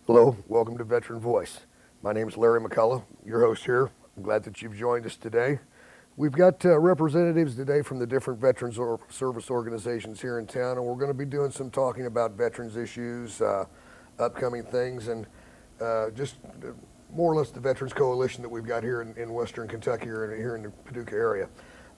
Hello, welcome to Veteran Voice. My name is Larry McCullaugh, your host here. I'm glad that you've joined us today. We've got representatives today from the different veterans or service organizations here in town, and we're going to be doing some talking about veterans issues, upcoming things, and just more or less the Veterans Coalition that we've got here in Western Kentucky or here in the Paducah area.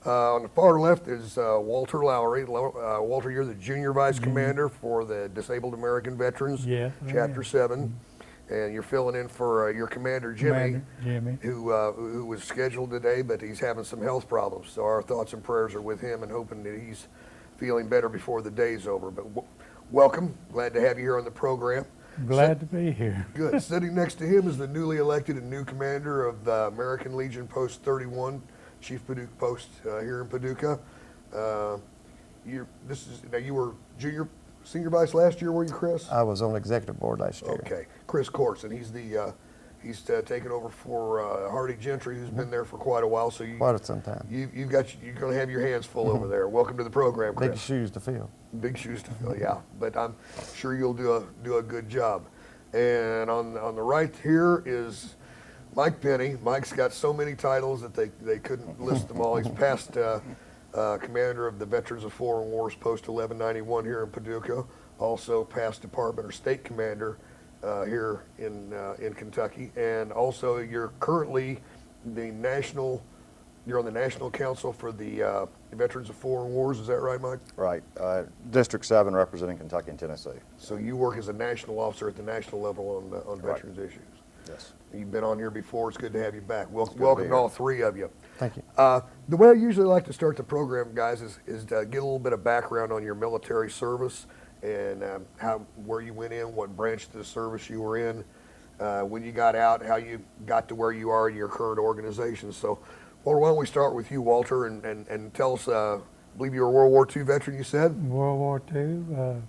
On the far left is Walter Lowrey. Walter, you're the Junior Vice Commander for the Disabled American Veterans, Yes, Chapter 7. And you're filling in for your commander, Jimmy, who was scheduled today, but he's having some health problems. So our thoughts and prayers are with him and hoping that he's feeling better before the day's over. But welcome. Glad to have you here on the program. Glad to be here. Good. Sitting next to him is the newly elected and new commander of the American Legion Post 31, Chief Paducah Post here in Paducah. You were senior vice last year, were you, Chris? I was on executive board last year. Okay, Chris Kortz, and he's taken over for Hardy Gentry, who's been there for quite a while. So Quite some time. you're going to have your hands full over there. Welcome to the program, Chris. Big shoes to fill. Big shoes to fill, yeah. But I'm sure you'll do a good job. And on the right here is Mike Penny. Mike's got so many titles that they couldn't list them all. He's past commander of the Veterans of Foreign Wars Post 1191 here in Paducah. Also past department or state commander here in Kentucky. And also you're currently you're on the National Council for the Veterans of Foreign Wars. Is that right, Mike? Right. District 7 representing Kentucky and Tennessee. So you work as a national officer at the national level on Right. veterans issues. Yes. You've been on here before. It's good to have you back. good to Welcome be to all here. three of you. Thank you. The way I usually like to start the program, guys, is to get a little bit of background on your military service and where you went in, what branch of the service you were in, when you got out, how you got to where you are in your current organization. So, well, why don't we start with you, Walter, and tell us, I believe you're a World War II veteran, you said? World War II.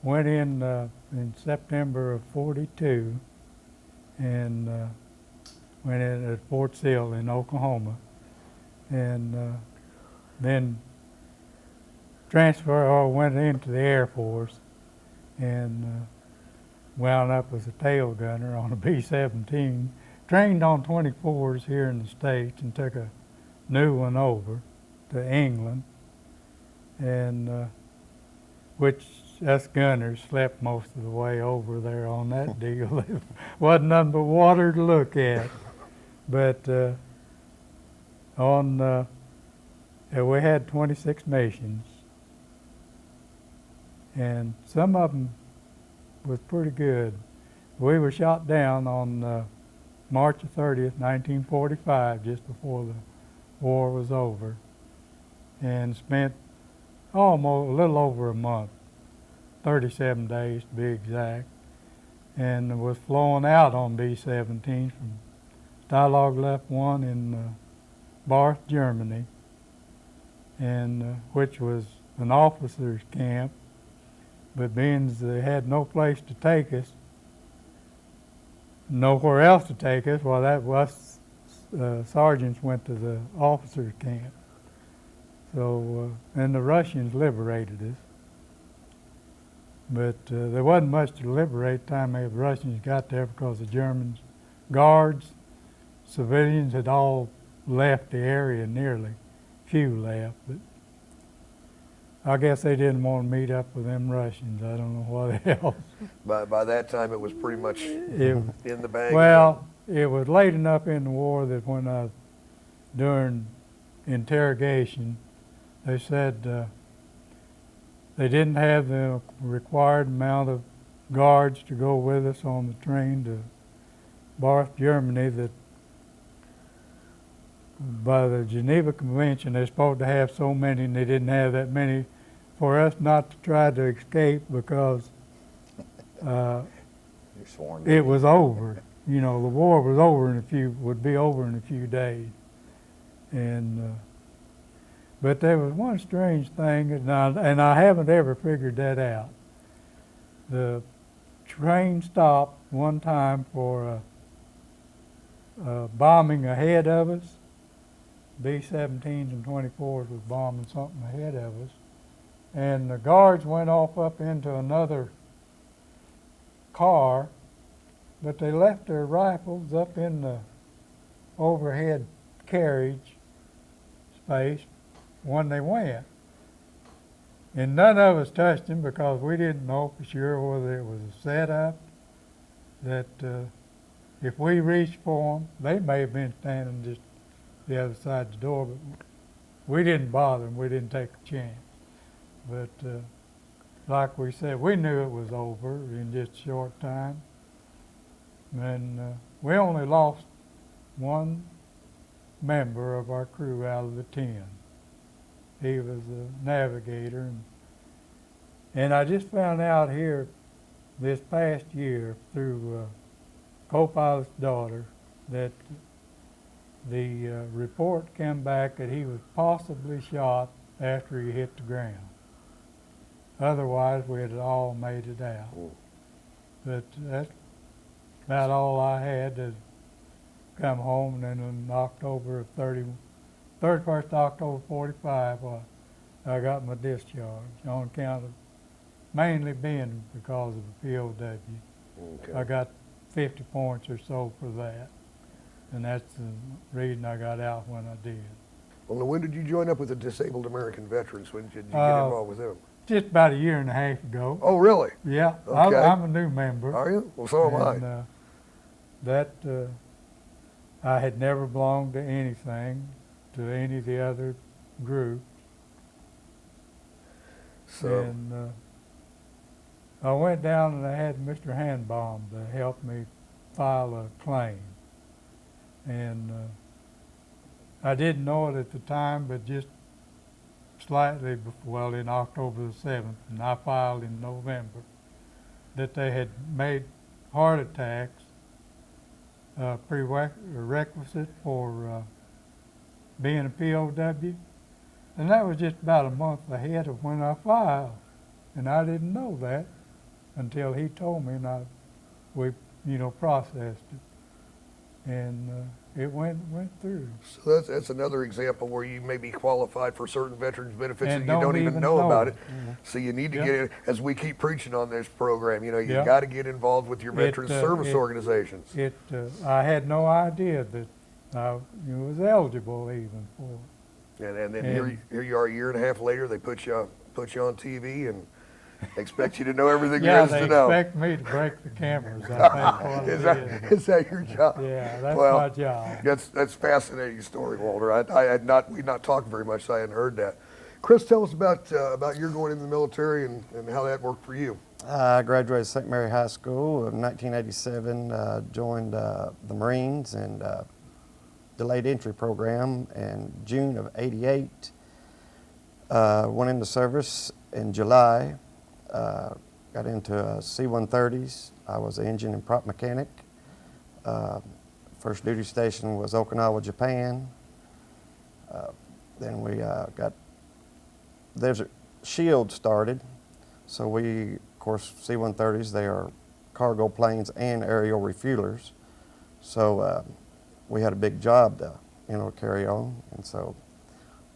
Went in September of '42 and went in at Fort Sill in Oklahoma. And then went into the Air Force and wound up as a tail gunner on a B-17. Trained on 24s here in the States and took a new one over to England, and which us gunners slept most of the way over there on that deal. It wasn't nothing but water to look at. But we had 26 missions, and some of them was pretty good. We were shot down on March 30th, 1945, just before the war was over, and spent almost a little over a month, 37 days to be exact, and was flown out on B-17 from Dialogue Left 1 in Barth, Germany, and which was an officers' camp, but being they had no place to take us, nowhere else to take us, well, that was sergeants went to the officers' camp. So, and the Russians liberated us. But there wasn't much to liberate the time the Russians got there because the Germans, guards, civilians had all left the area nearly. Few left, but I guess they didn't want to meet up with them Russians. I don't know what else. By that time, it was pretty much in the bag. Well, it was late enough in the war that when during interrogation, they said they didn't have the required amount of guards to go with us on the train to Barth, Germany, that by the Geneva Convention they're supposed to have so many, and they didn't have that many for us not to try to escape because You're sworn. it was over. You know, the war was over would be over in a few days. And but there was one strange thing, and I haven't ever figured that out. The train stopped one time for bombing ahead of us. B-17s and 24s was bombing something ahead of us. And the guards went off up into another car but they left their rifles up in the overhead carriage space when they went. And none of us touched them because we didn't know for sure whether it was a setup, that if we reached for them, they may have been standing just the other side of the door, but we didn't bother them. We didn't take a chance. But like we said, we knew it was over in just a short time. And we only lost one member of our crew out of the 10. He was a navigator. And I just found out here this past year through co-pilot's daughter that the report came back that he was possibly shot after he hit the ground. Otherwise, we had all made it out. But that's about all I had to come home. And then in October of 31st October 45, I got my discharge on account of mainly being because of a POW. Okay. I got 50 points or so for that. And that's the reason I got out when I did. Well, now, when did you join up with the Disabled American Veterans? When did you get involved with them? Just about a year and a half ago. Oh, really? Yeah, Okay. I'm a new member. Are you? Well, so am I. And I had never belonged to anything, to any of the other groups. So, And I went down and I had Mr. Hanbaum to help me file a claim. And I didn't know it at the time, but just slightly before, well, in October the 7th, and I filed in November, that they had made heart attacks prerequisite for being a POW. And that was just about a month ahead of when I filed. And I didn't know that until he told me, and we processed it. And it went through. so that's another example where you may be qualified for certain veterans benefits And and you don't even know about it. Mhm. So you need to Yeah. get in, as we keep preaching on this program, you Yeah. got to get involved with your veterans service organizations. I had no idea that I was eligible even for it. And then And- here you are a year and a half later, they put you on TV and expect you to know everything Yeah, there is they to know. expect me to break the cameras, I think. Is that your job? Yeah, that's Well, my job. That's a fascinating story, Walter. We'd not talked very much, so I hadn't heard that. Chris, tell us about your going in the military and how that worked for you. I graduated St. Mary High School in 1987, joined the Marines and delayed entry program in June of '88. Went into service in July. Got into C-130s. I was an engine and prop mechanic. First duty station was Okinawa, Japan. Then we got Desert Shield started. So we, of course, C-130s, they are cargo planes and aerial refuelers. So we had a big job to, carry on. And so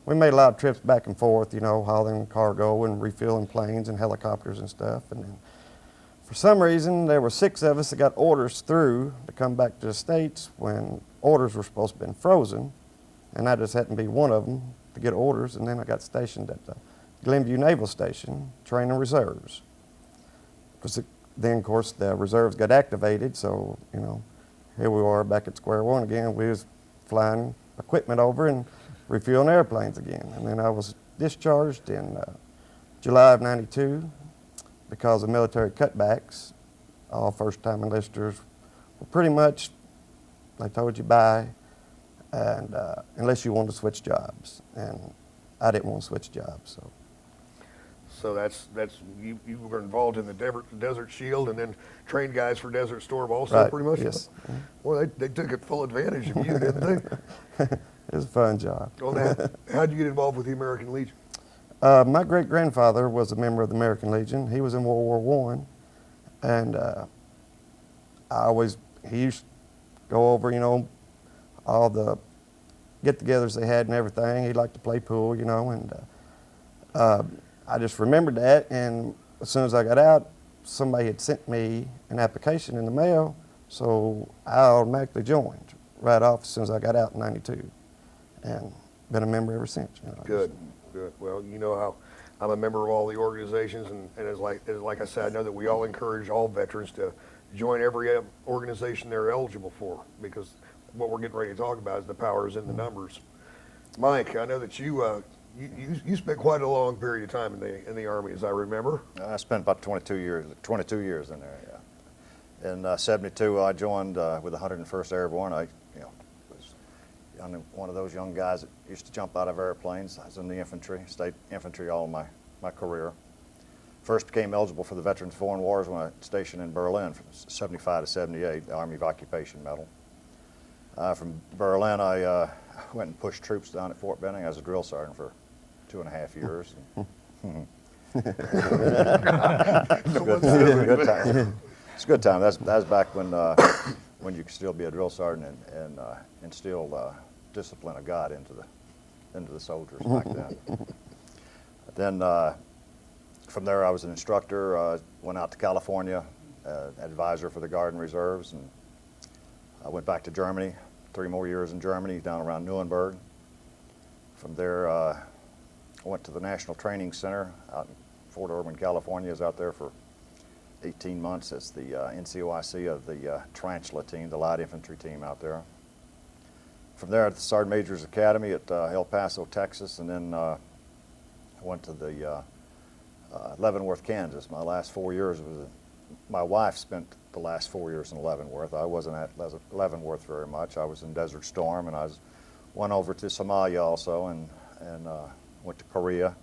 we made a lot of trips back and forth, hauling cargo and refueling planes and helicopters and stuff. And then for some reason, there were 6 of us that got orders through to come back to the States when orders were supposed to have been frozen. And I just happened to be one of them to get orders. And then I got stationed at the Glenview Naval Station, training reserves. Because then, of course, the reserves got activated. So, here we are back at square one again. We was flying equipment over and refueling airplanes again. And then I was discharged in July of '92 because of military cutbacks. All first-time enlisters were pretty much, they told you bye, and unless you wanted to switch jobs. And I didn't want to switch jobs. So that's you were involved in the Desert Shield and then trained guys for Desert Storm also, Right, pretty much? yes. Well, they took it full advantage of you, didn't they? It was a fun job. Well, how'd you get involved with the American Legion? My great-grandfather was a member of the American Legion. He was in World War I, and he used to go over, all the get-togethers they had and everything. He liked to play pool, and I just remembered that, and as soon as I got out, somebody had sent me an application in the mail So I automatically joined right off as soon as I got out in '92, and been a member ever since. You know, Good, good. Well, you know how I'm a member of all the organizations, and as like I said, I know that we all encourage all veterans to join every organization they're eligible for, because what we're getting ready to talk about is the power is in the numbers. Mike, I know that you spent quite a long period of time in the Army, as I remember. I spent about 22 years in there, yeah. In '72, I joined with the 101st Airborne. I was one of those young guys that used to jump out of airplanes. I was in the infantry, state infantry all my career. First became eligible for the Veterans Foreign Wars when I was stationed in Berlin from '75 to '78, the Army of Occupation Medal. From Berlin, I went and pushed troops down at Fort Benning. I was a drill sergeant for 2.5 years. Good time. It's a good time. That was back when you could still be a drill sergeant and instill discipline of God into the soldiers back then. Then from there, I was an instructor. Went out to California, advisor for the Guard and Reserves, and I went back to Germany. 3 more years in Germany, down around Nuremberg. From there, I went to the National Training Center out in Fort Irwin, California. I was out there for 18 months as the NCOIC of the Tarantula team, the light infantry team out there. From there, at the Sergeant Major's Academy at El Paso, Texas, and then I went to the Leavenworth, Kansas. My last 4 years was, my wife spent the last 4 years in Leavenworth. I wasn't at Leavenworth very much. I was in Desert Storm, and went over to Somalia also, and went to Korea.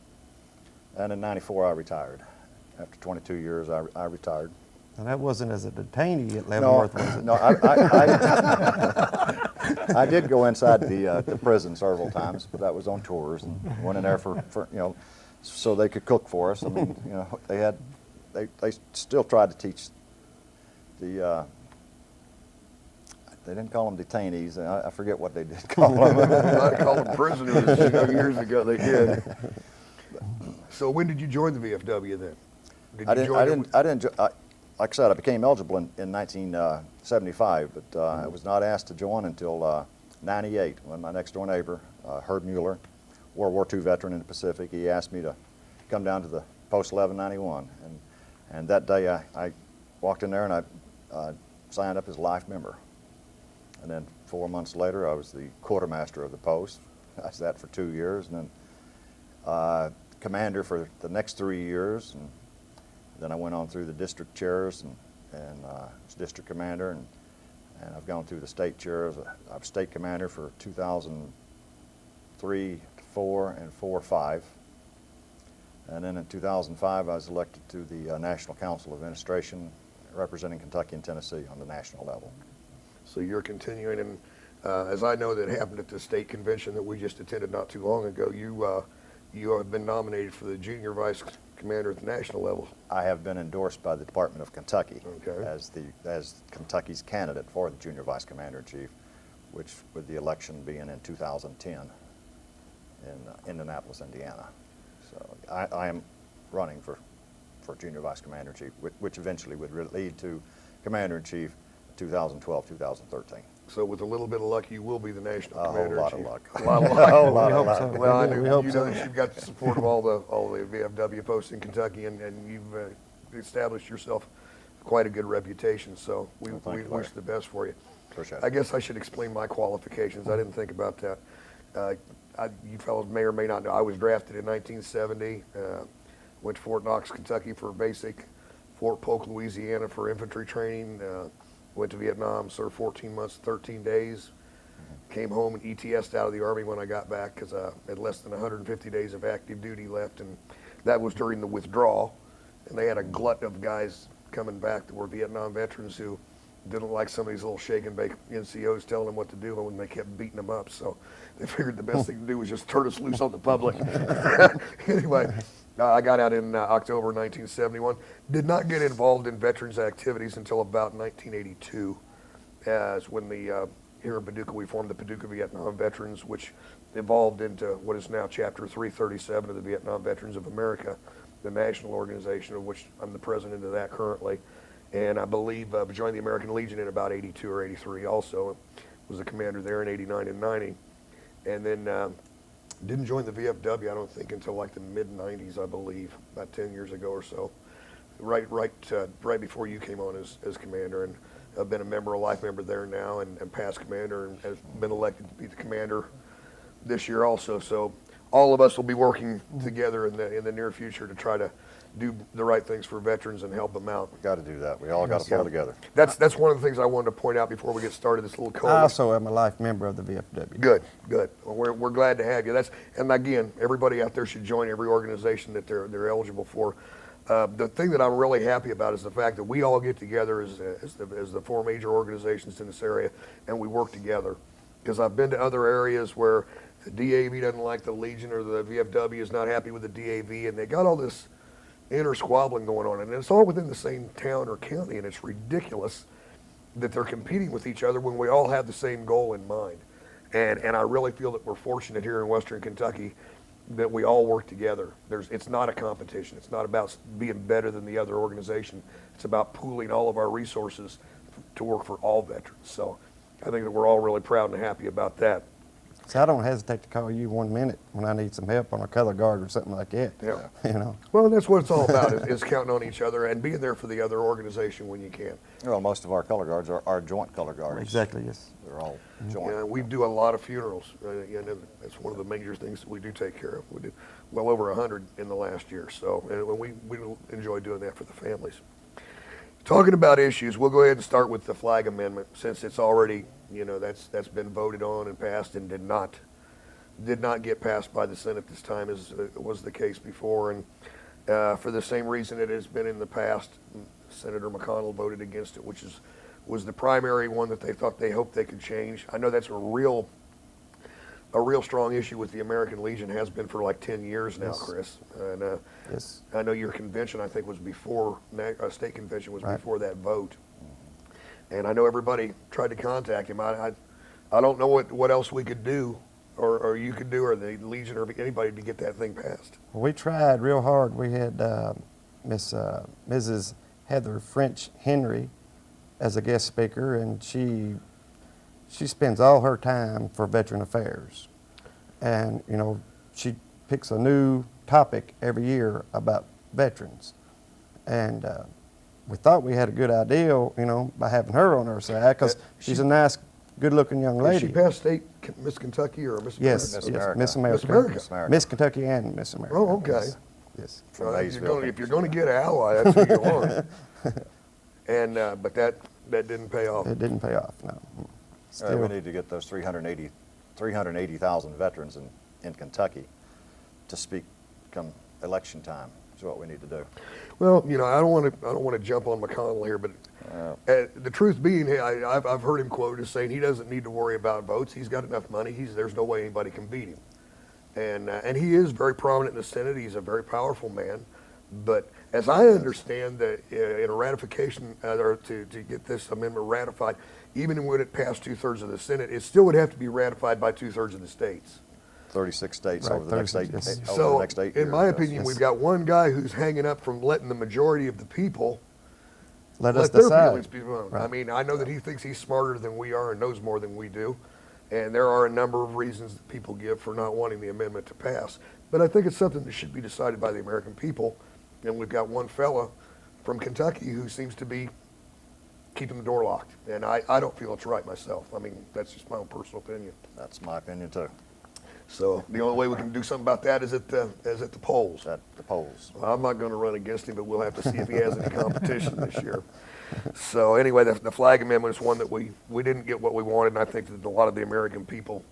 And in '94, I retired. After 22 years, I retired. And that wasn't as a detainee at Leavenworth, was it? No, I did go inside the prison several times, but that was on tours, and went in there for so they could cook for us. I mean, they still tried to teach the. They didn't call them detainees. I forget what they did call them. I called them prisoners. Years ago they did. So when did you join the VFW then? Like I said, I became eligible in 1975, but I was not asked to join until '98 when my next door neighbor, Herb Mueller, World War II veteran in the Pacific, he asked me to come down to the Post 1191, and that day I walked in there and I signed up as a life member. And then 4 months later, I was the quartermaster of the post. I was that for 2 years, and then commander for the next 3 years. And then I went on through the district chairs and was district commander, and I've gone through the state chairs. I was state commander for 2003, 4, and 4, 5. And then in 2005, I was elected to the National Council of Administration, representing Kentucky and Tennessee on the national level. So you're continuing, and as I know that happened at the state convention that we just attended not too long ago, you have been nominated for the junior vice commander at the national level. I have been endorsed by the Department of Kentucky Okay. as Kentucky's candidate for the junior vice commander-in-chief, which with the election being in 2010 in Indianapolis, Indiana. So I am running for junior vice commander-in-chief, which eventually would lead to commander-in-chief 2012, 2013. So with a little bit of luck, you will be the national A whole commander-in-chief. lot of luck. A lot of luck. A lot of hope luck. so. Well, I We know hope you so. know that you've got the support of all the VFW posts in Kentucky, and you've established yourself quite a good reputation. So we Well, thank you, wish Larry. the best for you. Appreciate it. I guess I should explain my qualifications. I didn't think about that. You fellows may or may not know, I was drafted in 1970. Went to Fort Knox, Kentucky for basic, Fort Polk, Louisiana for infantry training. Went to Vietnam, served 14 months, 13 days. Came home and ETS'd out of the Army when I got back because I had less than 150 days of active duty left, and that was during the withdrawal. And they had a glut of guys coming back that were Vietnam veterans who didn't like some of these little shake and bake NCOs telling them what to do when they kept beating them up. So they figured the best thing to do was just turn us loose on the public. Anyway, I got out in October 1971. Did not get involved in veterans activities until about 1982, as when here in Paducah we formed the Paducah Vietnam Veterans, which evolved into what is now Chapter 337 of the Vietnam Veterans of America, the national organization of which I'm the president of that currently. and I believe joined the American Legion in about 82 or 83 also. Was a commander there in 89 and 90. And then didn't join the VFW, I don't think, until like the mid-90s, I believe, about 10 years ago or so. Right before you came on as commander. And I've been a life member there now, and past commander, and has been elected to be the commander this year also. So all of us will be working together in the near future to try to do the right things for veterans and help them out. We've got to do that. We all got to pull together. That's one of the things I wanted to point out before we get started. This little I coalition. also am a life member of the VFW. Good. Well, we're glad to have you. And again, everybody out there should join every organization that they're eligible for. The thing that I'm really happy about is the fact that we all get together as the four major organizations in this area, and we work together. Because I've been to other areas where the DAV doesn't like the Legion, or the VFW is not happy with the DAV, and they got all this inner squabbling going on, and it's all within the same town or county, and it's ridiculous that they're competing with each other when we all have the same goal in mind. And I really feel that we're fortunate here in Western Kentucky that we all work together. It's not a competition. It's not about being better than the other organization. It's about pooling all of our resources to work for all veterans. So I think that we're all really proud and happy about that. So I don't hesitate to call you 1 minute when I need some help on a color guard or something like that. Yeah. You know. Well, and that's what it's all about, is counting on each other and being there for the other organization when you can. Well, most of our color guards are joint color guards. Exactly, yes. They're all joint. Yeah, we do a lot of funerals. That's one of the major things that we do take care of. We do well over 100 in the last year. So, and we enjoy doing that for the families. Talking about issues, we'll go ahead and start with the flag amendment, since it's already, that's been voted on and passed, and did not get passed by the Senate this time, as was the case before. And for the same reason it has been in the past, Senator McConnell voted against it, which was the primary one that they hoped they could change. I know that's a real strong issue with the American Legion, has been for like 10 years now, Yes. Chris. And Yes. I know your convention, I think, was before, state convention was before that vote. And I know everybody tried to contact him. I don't know what else we could do, or you could do, or the Legion, or anybody, to get that thing passed. Well, we tried real hard. We had Mrs. Heather French Henry as a guest speaker, and she spends all her time for Veteran Affairs. And, she picks a new topic every year about veterans. And we thought we had a good idea, by having her on our side, because she's a nice, good-looking young lady. Did she pass state Miss Kentucky or Miss Yes, America? yes, America. Miss America. Miss America. Miss America. Miss Kentucky and Miss America. Oh, okay. Yes. Yes. From Well, Maysville. if you're going to get an ally, that's who you want. And but that didn't pay off. It didn't pay off, no. All right, Still, we need to get those 380,000 veterans in Kentucky to speak come election time. Is what we need to do. Well, I don't want to jump on McConnell here, but the truth being, I've heard him quoted as saying he doesn't need to worry about votes. He's got enough money. There's no way anybody can beat him. And he is very prominent in the Senate. He's a very powerful man. But as I understand that in a ratification, or to get this amendment ratified, even when it passed 2/3 of the Senate, it still would have to be ratified by 2/3 of the states. 36 states Right, over the next 36, yes. So, 8 years. in my Yes. opinion, Yes. we've got one guy who's hanging up from letting the majority of the people let us their decide. feelings be known. Right. I mean, I know that he thinks he's smarter than we are and knows more than we do. And there are a number of reasons that people give for not wanting the amendment to pass. But I think it's something that should be decided by the American people. And we've got one fella from Kentucky who seems to be keeping the door locked. And I don't feel it's right myself. I mean, that's just my own personal opinion. That's my opinion too. So the only way we can do something about that is at the polls. At the polls. Well, I'm not going to run against him, but we'll have to see if he has any competition this year. So anyway, the flag amendment is one that we didn't get what we wanted, and I think that a lot of the American people,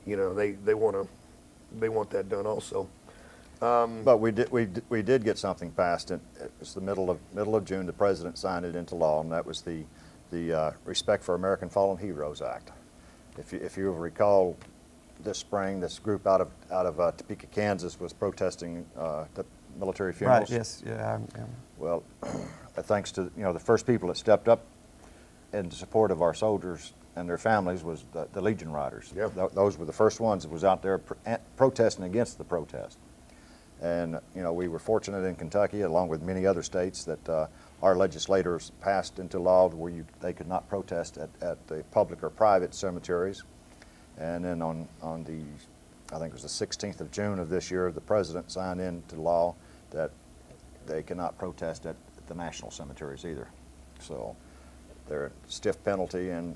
they want that done also. But we did get something passed. It was the middle of June. The president signed it into law, and that was the Respect for American Fallen Heroes Act. If you recall, this spring, this group out of Topeka, Kansas, was protesting the military funerals. Right, yes, yeah. Well, thanks to the first people that stepped up in support of our soldiers and their families was the Legion Riders. Yeah. Those were the first ones that was out there protesting against the protest. And we were fortunate in Kentucky, along with many other states, that our legislators passed into law where they could not protest at the public or private cemeteries. And then on the, I think it was the 16th of June of this year, the president signed into law that they cannot protest at the national cemeteries either. So they're a stiff penalty and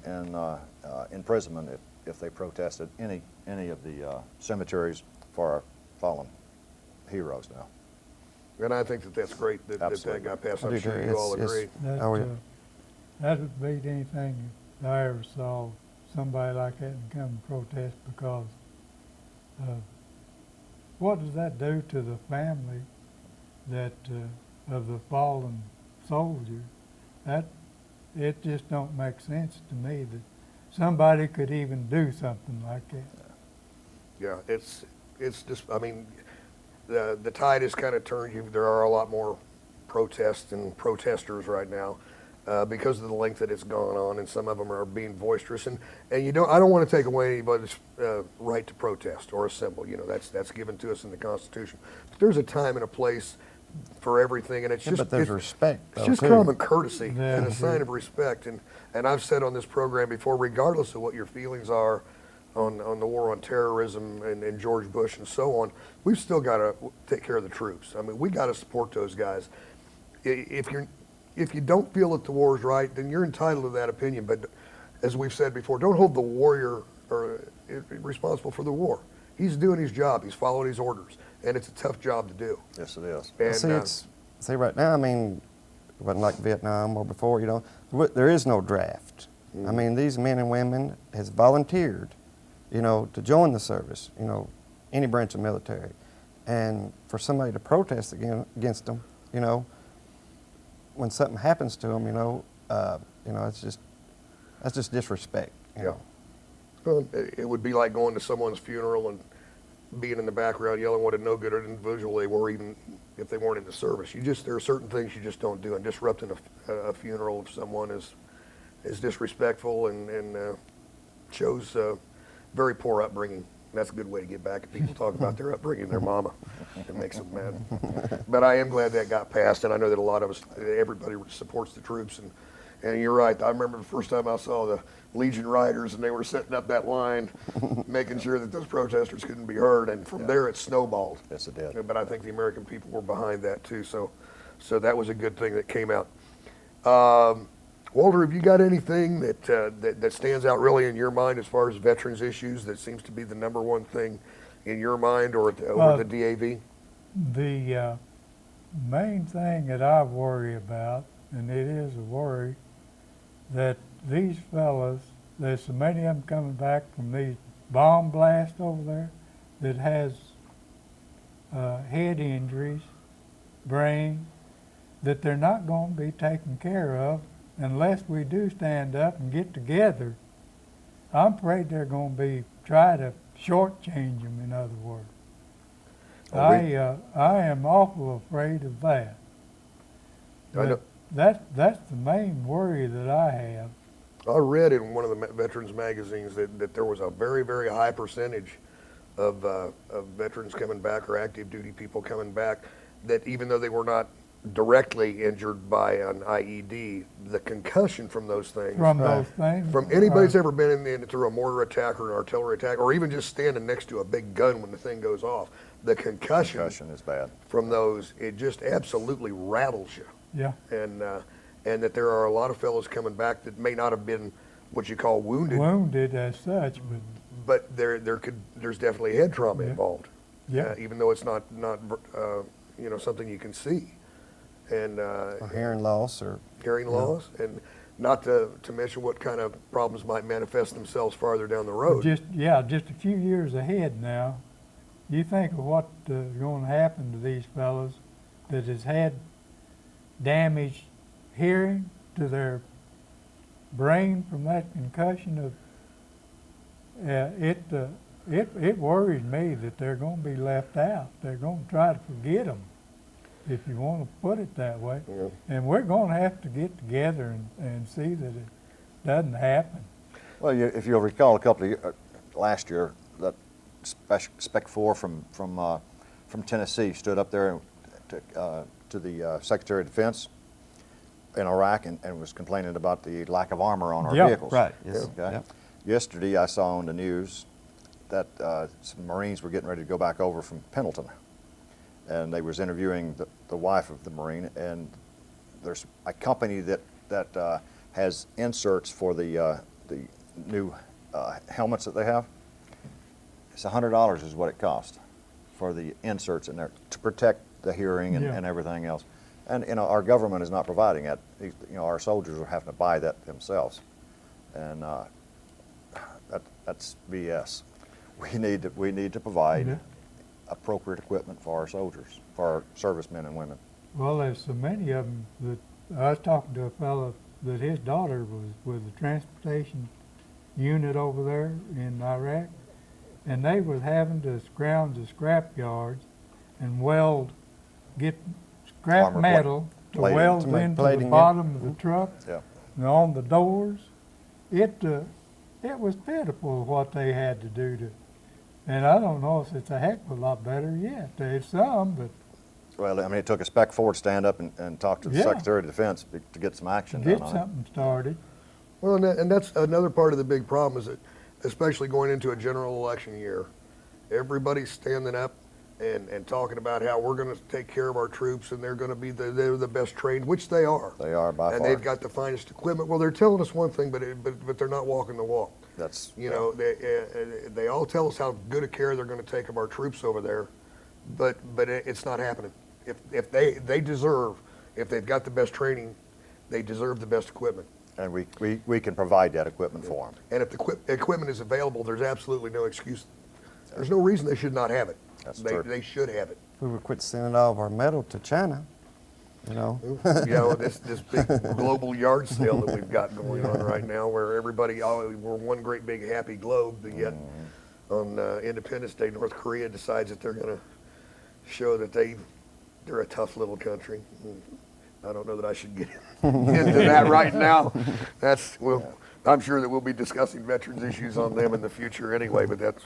imprisonment if they protest at any of the cemeteries for our fallen heroes now. And I think that that's great that that got passed. I'm sure you all agree. That, Oh, yeah. That would beat anything I ever saw somebody like that and come and protest, because what does that do to the family that of the fallen soldier? That it just don't make sense to me that somebody could even do something like that. Yeah, it's just, I mean, the tide has kind of turned. There are a lot more protests and protesters right now because of the length that it's gone on, and some of them are being boisterous. And I don't want to take away anybody's right to protest or assemble. You know, that's given to us in the Constitution. But there's a time and a place for everything, and it's just but there's respect. It's though, just too. common courtesy Yeah, and a sign of respect. And I've said on this program before, regardless of what your feelings are on the war on terrorism and George Bush and so on, we've still got to take care of the troops. I mean, we got to support those guys. If you don't feel that the war is right, then you're entitled to that opinion. But as we've said before, don't hold the warrior responsible for the war. He's doing his job. He's following his orders, and it's a tough job to do. Yes, it is. And, See, right now, I mean, it wasn't like Vietnam or before, you know, there is no draft. I mean, these men and women has volunteered, you know, to join the service, you know, any branch of military. And for somebody to protest against them, you know, when something happens to them, that's just disrespect. You know. Well, it would be like going to someone's funeral and being in the background yelling what a no good individual they were, even if they weren't in the service. There are certain things you just don't do, and disrupting a funeral of someone is disrespectful and shows very poor upbringing. That's a good way to get back at people talk about their upbringing, their mama. It makes them mad. But I am glad that got passed, and I know that a lot of us, everybody supports the troops. And you're right. I remember the first time I saw the Legion Riders, and they were setting up that line, making sure that those protesters couldn't be heard. And from there, it snowballed. Yes, it did. But I think the American people were behind that too. So that was a good thing that came out. Walter, have you got anything that stands out really in your mind as far as veterans issues that seems to be the number one thing in your mind or over the DAV? The main thing that I worry about, and it is a worry, that these fellas, there's so many of them coming back from these bomb blasts over there that has head injuries, brain, that they're not going to be taken care of unless we do stand up and get together. I'm afraid they're going to try to shortchange them, in other words. I am awful afraid of that. I know. That's the main worry that I have. I read in one of the veterans magazines that there was a very, very high percentage of veterans coming back or active duty people coming back that even though they were not directly injured by an IED, the concussion from those things. From anybody that's ever been in through a mortar attack or an artillery attack, or even just standing next to a big gun when the thing goes off, the concussion is bad. From those, it just absolutely rattles you. Yeah. And that there are a lot of fellows coming back that may not have been what you call wounded. Wounded as such, but there's definitely head trauma involved. Yeah. Even though it's not something you can see. And Or hearing loss or hearing loss, and not to mention what kind of problems might manifest themselves farther down the road. just a few years ahead now. You think of what's going to happen to these fellows that has had damaged hearing to their brain from that concussion of it worries me that they're going to be left out. They're going to try to forget them, if you want to put it that way. Yeah. And we're going to have to get together and see that it doesn't happen. Well, if you'll recall, a couple of last year, that Spec 4 from Tennessee stood up there to the Secretary of Defense in Iraq and was complaining about the lack of armor on our Yeah, vehicles. Right. Yes. Okay. Yep. Yesterday, I saw on the news that some Marines were getting ready to go back over from Pendleton, and they was interviewing the wife of the Marine, and there's a company that has inserts for the new helmets that they have. It's $100 is what it costs for the inserts in there to protect the hearing and, Yeah. and everything else. And our government is not providing that. Our soldiers are having to buy that themselves, and that's BS. We need to provide Yeah. appropriate equipment for our soldiers, for our servicemen and women. Well, there's so many of them that I was talking to a fellow that his daughter was with the transportation unit over there in Iraq, and they was having to scrounge the scrap yards and get scrap Armor metal to plating. weld To make into plating, the yeah. bottom of the truck Yeah. and on the doors. It was pitiful what they had to do to, and I don't know if it's a heck of a lot better yet. There's some, but Well, I mean, it took a spec Ford stand up and talk to the Yeah. Secretary of Defense to get some action get done on something started. Well, and that's another part of the big problem is that, especially going into a general election year, everybody's standing up and talking about how we're going to take care of our troops and they're going to be they're the best trained, which they are. it. They are by And far. they've got the finest equipment. Well, they're telling us one thing, but they're not walking the walk. That's You know, they all tell us how good a care they're going to take of our troops over there, but it's not happening. If they deserve, if they've got the best training, they deserve the best equipment. and we can provide that equipment for them. And if the equipment is available, there's absolutely no excuse. There's no reason they should not have it. That's true. They should have it. We would quit sending all of our metal to China, you know. You know, this big global yard sale that we've got going on right now, where everybody, we're one great big happy globe, but yet on Independence Day, North Korea decides that they're going to show that they're a tough little country. I don't know that I should get into that right now. I'm sure that we'll be discussing veterans issues on them in the future anyway, but that's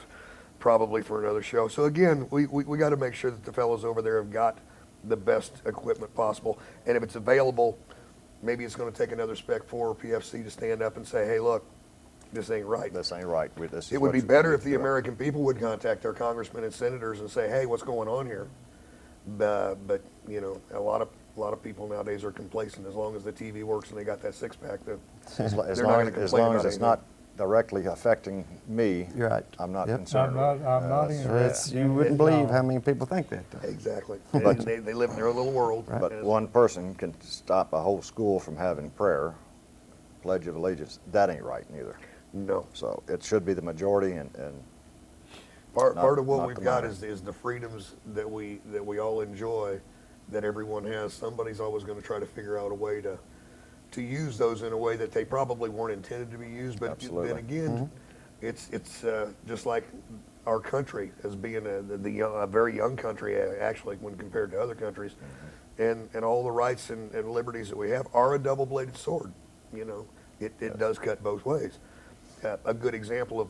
probably for another show. So again, we got to make sure that the fellows over there have got the best equipment possible, and if it's available, maybe it's going to take another Spec 4 or PFC to stand up and say, hey, look, this ain't right. This ain't right. This is It would what be you better need if to the do. American people would contact their congressmen and senators and say, hey, what's going on here? But you know, a lot of people nowadays are complacent. As long as the TV works and they got that six-pack, As they're not long gonna as, complain long as about it's anything. not directly affecting me, You're right. I'm not Yep. concerned. I'm not That's- interested. You wouldn't believe how many people think that, though. Exactly. But- And they live in their own little world. Right. But And one person can stop a whole school from having prayer, Pledge of Allegiance. That ain't right neither. no. So it should be the majority, and Part Not- of what not we've the got minor. is the freedoms that we all enjoy, that everyone has. Somebody's always going to try to figure out a way to use those in a way that they probably weren't intended to be used. But Absolutely. then again, it's just like our country as being a very young country, actually, when compared to other countries, and all the rights and liberties that we have are a double-bladed sword. You know, it does cut both ways. A good example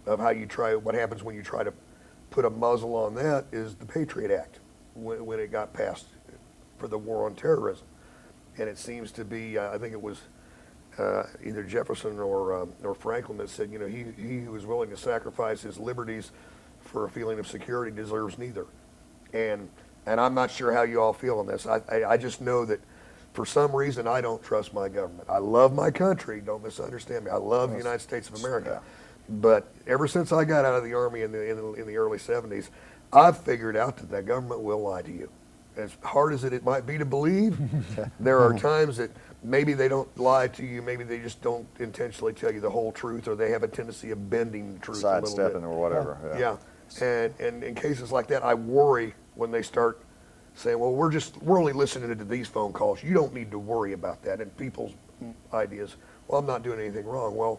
of how what happens when you try to put a muzzle on that is the Patriot Act when it got passed for the war on terrorism. And it seems to be, I think it was either Jefferson or Franklin that said, you know, he who is willing to sacrifice his liberties for a feeling of security deserves neither. And I'm not sure how you all feel on this. I just know that for some reason I don't trust my government. I love my country, don't misunderstand me. I love the United States of America. But ever since I got out of the Army in the early 70s, I've figured out that that government will lie to you. As hard as it might be to believe, there are times that maybe they don't lie to you, maybe they just don't intentionally tell you the whole truth, or they have a tendency of bending the truth a little bit. sidestepping or whatever. Yeah, and in cases like that, I worry when they start saying, well, we're only listening to these phone calls. You don't need to worry about that. And people's ideas, well, I'm not doing anything wrong. Well,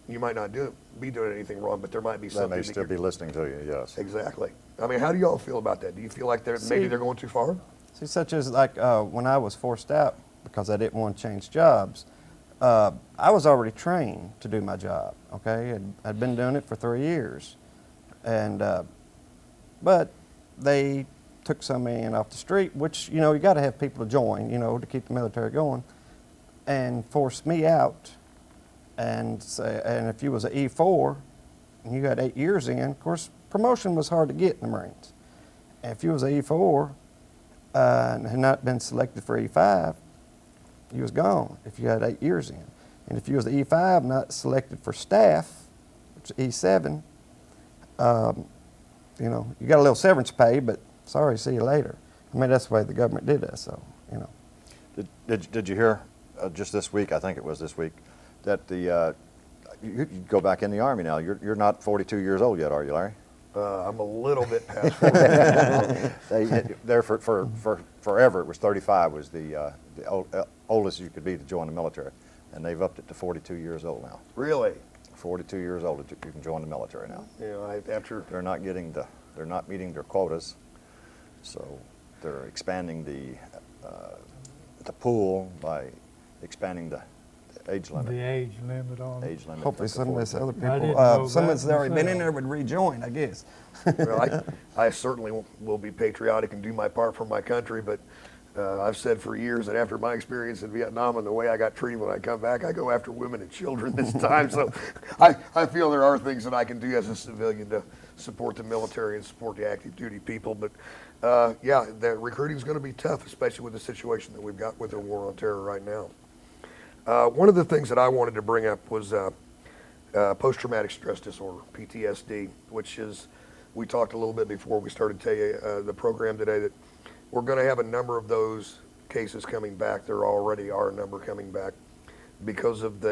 you might not be doing anything wrong, but there might be They something. may that still you're- be listening to you, yes. Exactly. I mean, how do y'all feel about that? Do you feel like maybe See- they're going too far? See, such as like when I was forced out because I didn't want to change jobs, I was already trained to do my job, okay? I'd been doing it for 3 years. And, but they took some in off the street, which, you know, you got to have people to join, you know, to keep the military going, and forced me out. And if you was an E4 and you had 8 years in, of course, promotion was hard to get in the Marines. And if you was an E4 and had not been selected for E5, you was gone if you had 8 years in. And if you was the E5 not selected for staff, which is E7, you know, you got a little severance pay, but sorry, see you later. I mean, that's the way the government did that, so, you know. Did you hear just this week, I think it was this week, that you go back in the Army now. You're not 42 years old yet, are you, Larry? I'm a little bit past 40. There for forever, it was 35 was the oldest you could be to join the military, and they've upped it to 42 years old now. Really? 42 years old, you can join the military now. You know, after They're not meeting their quotas, so they're expanding the pool by expanding the age limit. The age limit on it. Age limit. Hopefully up to some of 40. this other I didn't people, know some that that's already been in myself. there would rejoin, I guess. well, I certainly will be patriotic and do my part for my country, but I've said for years that after my experience in Vietnam and the way I got treated when I come back, I go after women and children this time. So I feel there are things that I can do as a civilian to support the military and support the active duty people. But yeah, the recruiting is going to be tough, especially with the situation that we've got with the war on terror right now. One of the things that I wanted to bring up was post-traumatic stress disorder, PTSD, which is, we talked a little bit before we started to tell you the program today that we're going to have a number of those cases coming back. There already are a number coming back because of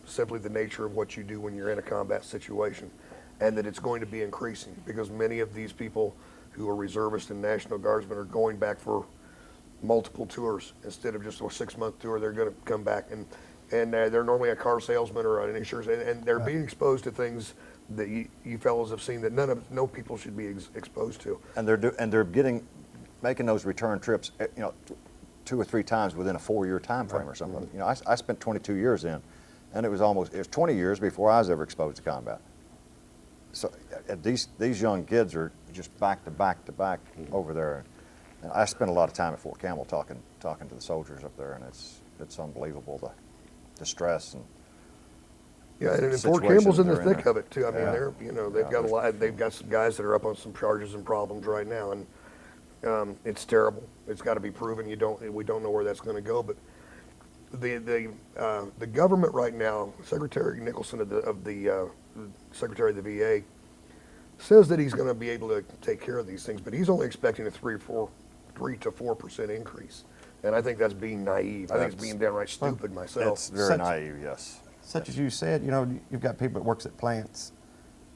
simply the nature of what you do when you're in a combat situation, and that it's going to be increasing because many of these people who are reservists and National Guardsmen are going back for multiple tours instead of just a 6-month tour. They're going to come back and they're normally a car salesman or an insurance, and they're being exposed to things that you fellows have seen that no people should be exposed to. And they're making those return trips, you know, 2 or 3 times within a 4-year time frame or something. You know, I spent 22 years in, and it was 20 years before I was ever exposed to combat. So these young kids are just back to back to back over there. And I spent a lot of time at Fort Campbell talking to the soldiers up there, and it's unbelievable the stress and yeah, and Fort situations Campbell's in the they're in thick there. of it too. I mean, Yeah. they've got a lot. They've got some guys that are up on some charges and problems right now, and it's terrible. It's got to be proven. We don't know where that's going to go, but the government right now, Secretary Nicholson of the Secretary of the VA says that he's going to be able to take care of these things, but he's only expecting a 3 to 4% increase, and I think that's being naive. I think it's being downright stupid myself. It's very naive, yes. Such as you said, you know, you've got people that works at plants.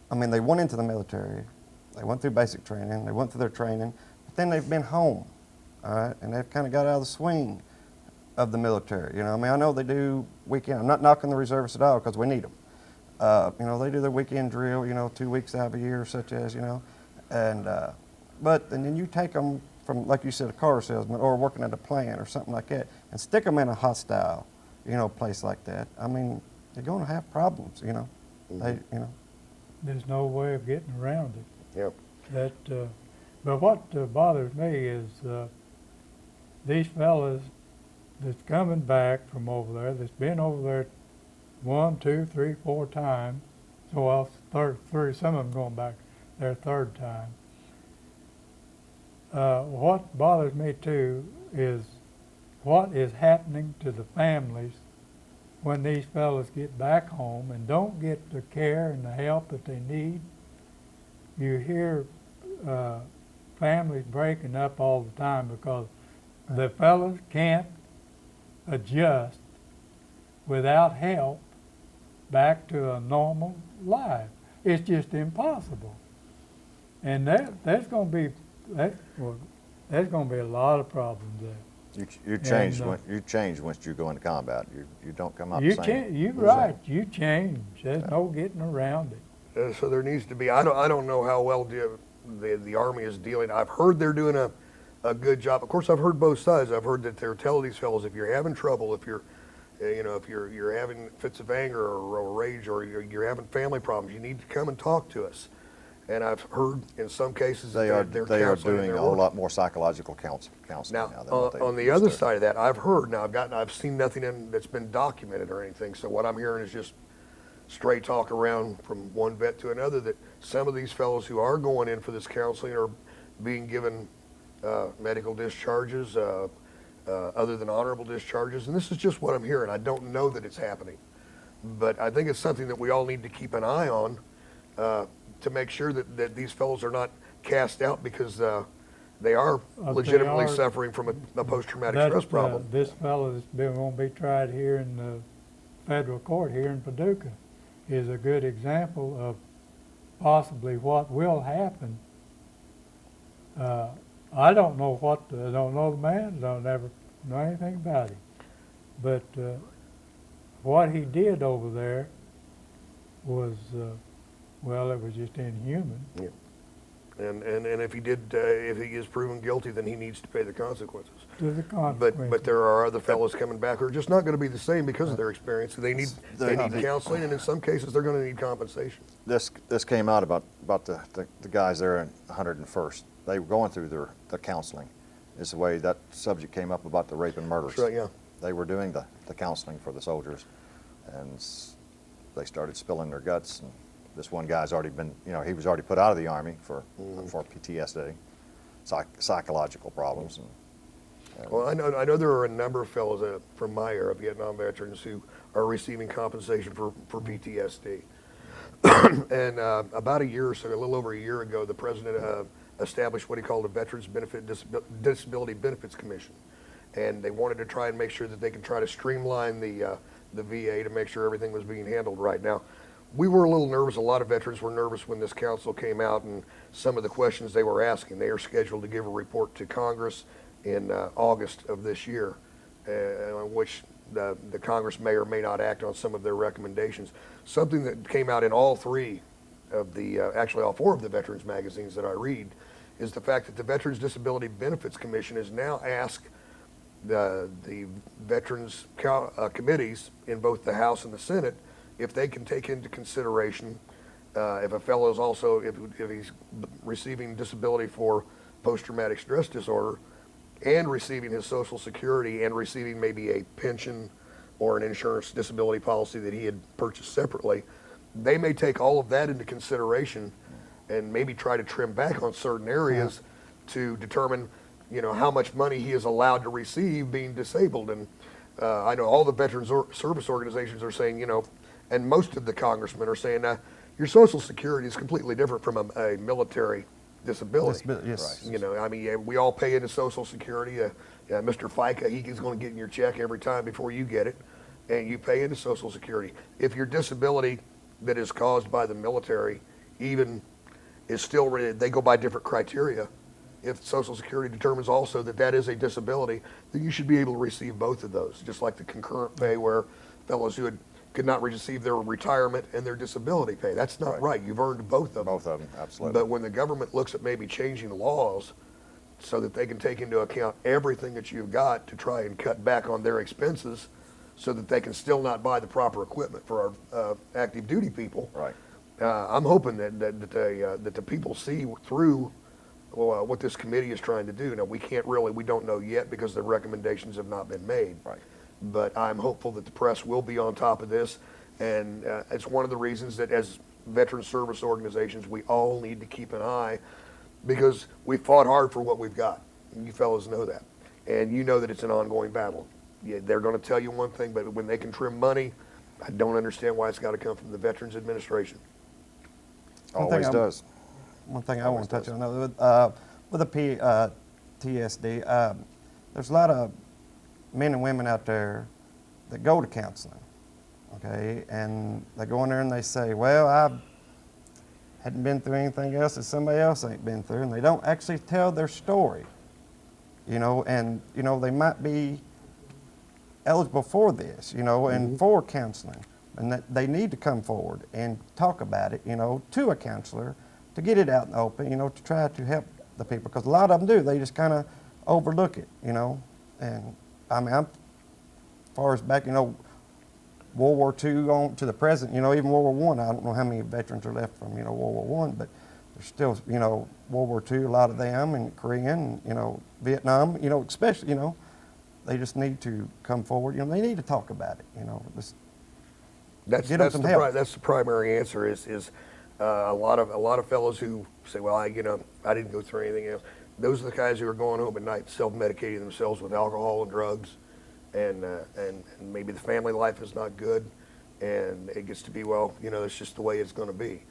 I mean, they went into the military, they went through basic training, they went through their training, but then they've been home, all right, and they've kind of got out of the swing of the military. You know, I mean, I know they do weekend. I'm not knocking the reservists at all because we need them. You know, they do their weekend drill, you know, 2 weeks out of a year, such as, you know, and then you take them from, like you said, a car salesman or working at a plant or something like that, and stick them in a hostile, you know, place like that. I mean, they're going to have problems, you know. They, you know. There's no way of getting around it. Yep. But what bothers me is these fellas that's coming back from over there, that's been over there 1, 2, 3, 4 times. So three, some of them going back their 3rd time. What bothers me too is what is happening to the families when these fellas get back home and don't get the care and the help that they need. You hear families breaking up all the time because the fellas can't adjust without help back to a normal life. It's just impossible. And there's going to be a lot of problems there. You change once you go into combat. You don't come out the same. You're right. You change. There's no getting around it. So there needs to be. I don't know how well the Army is dealing. I've heard they're doing a good job. Of course, I've heard both sides. I've heard that they're telling these fellows, if you're having trouble, if you're having fits of anger or rage, or you're having family problems, you need to come and talk to us. And I've heard in some cases They that are they're they are counseling doing and a they're whole lot more psychological counseling now, now than what they on the used other to. side of that, I've heard, now I've seen nothing that's been documented or anything, so what I'm hearing is just straight talk around from one vet to another that some of these fellows who are going in for this counseling are being given medical discharges, other than honorable discharges, and this is just what I'm hearing. I don't know that it's happening, but I think it's something that we all need to keep an eye on to make sure that these fellows are not cast out because they are legitimately suffering from a post-traumatic stress problem. This fellow that's going to be tried here in the federal court here in Paducah is a good example of possibly what will happen. I don't know I don't know the man, don't ever know anything about him. But what he did over there was, well, it was just inhuman. Yeah. And if he if he is proven guilty, then he needs to pay the consequences. To the consequences. But there are other fellows coming back who are just not going to be the same because of their experience. They need counseling, and in some cases they're going to need compensation. This came out about the guys there in 101st. They were going through the counseling. Is the way that subject came up about the rape and murders. That's right, yeah. They were doing the counseling for the soldiers, and they started spilling their guts. And this one guy's already been, he was already put out of the Army for PTSD, psychological problems. And Well, I know there are a number of fellows from my era, Vietnam veterans, who are receiving compensation for PTSD. And about a year or so, a little over a year ago, the president established what he called a Veterans Disability Benefits Commission. And they wanted to try and make sure that they could try to streamline the VA to make sure everything was being handled right. Now, we were a little nervous. A lot of veterans were nervous when this council came out and some of the questions they were asking. They are scheduled to give a report to Congress in August of this year, on which the Congress may or may not act on some of their recommendations. Something that came out in all three of actually all four of the veterans magazines that I read, is the fact that the Veterans Disability Benefits Commission has now asked the veterans committees in both the House and the Senate if they can take into consideration if a fellow is also, if he's receiving disability for post-traumatic stress disorder and receiving his Social Security and receiving maybe a pension or an insurance disability policy that he had purchased separately, they may take all of that into consideration and maybe try to trim back on certain areas to determine, how much money he is allowed to receive being disabled. And I know all the veterans service organizations are saying, and most of the congressmen are saying, your Social Security is completely different from a military disability. Yes. We all pay into Social Security. Mr. FICA, he's going to get in your check every time before you get it, and you pay into Social Security. If your disability that is caused by the military even is still, they go by different criteria. If Social Security determines also that is a disability, then you should be able to receive both of those, just like the concurrent pay where fellows who could not receive their retirement and their disability pay. That's not right. You've earned both of them. both of them, absolutely. But when the government looks at maybe changing laws so that they can take into account everything that you've got to try and cut back on their expenses so that they can still not buy the proper equipment for our active duty people. Right. I'm hoping that the people see through what this committee is trying to do. Now, we don't know yet because the recommendations have not been made. Right. But I'm hopeful that the press will be on top of this. And it's one of the reasons that as veteran service organizations, we all need to keep an eye because we fought hard for what we've got. You fellows know that. And you know that it's an ongoing battle. Yeah, they're going to tell you one thing, but when they can trim money, I don't understand why it's got to come from the Veterans Administration. Always does. One thing I want to touch on, with the PTSD, there's a lot of men and women out there that go to counseling, okay, and they go in there and they say, well, I hadn't been through anything else that somebody else ain't been through, and they don't actually tell their story, and, they might be eligible for this, and for counseling, and that they need to come forward and talk about it, to a counselor to get it out in the open, to try to help the people, because a lot of them do. They just kind of overlook it, and I mean, as far as back, World War II on to the present, even World War I don't know how many veterans are left from, World War I, but there's still, you know, World War II, a lot of them, and Korean, you know, Vietnam, you know, especially, you know, they just need to come forward. You know, they need to talk about it, you know. That's Get 'em some help. that's the primary answer is a lot of fellows who say, well, I didn't go through anything else. Those are the guys who are going home at night self-medicating themselves with alcohol and drugs, and maybe the family life is not good, and it gets to be, well, you know, that's just the way it's going to be.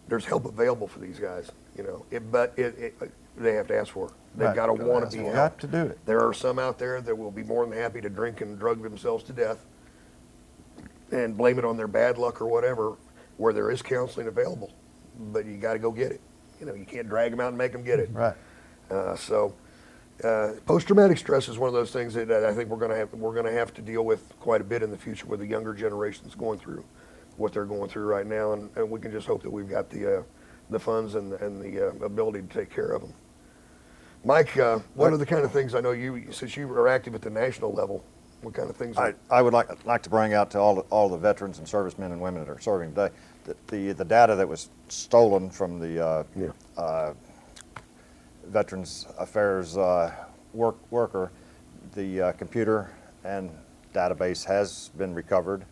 There's help available for these guys, you know, but they have to ask for it. They've Right. got to want to be Got helped. to do it. There are some out there that will be more than happy to drink and drug themselves to death and blame it on their bad luck or whatever, where there is counseling available, but you got to go get it. You know, you can't drag them out and make them get it. Right. Post-traumatic stress is one of those things that I think we're going to have to deal with quite a bit in the future with the younger generations going through what they're going through right now, and we can just hope that we've got the funds and the ability to take care of them. Mike, what are the kind of things, I know since you are active at the national level, what kind of things? I would like to bring out to all the veterans and servicemen and women that are serving today that the data that was stolen from the Veterans Affairs worker, the computer and database has been recovered.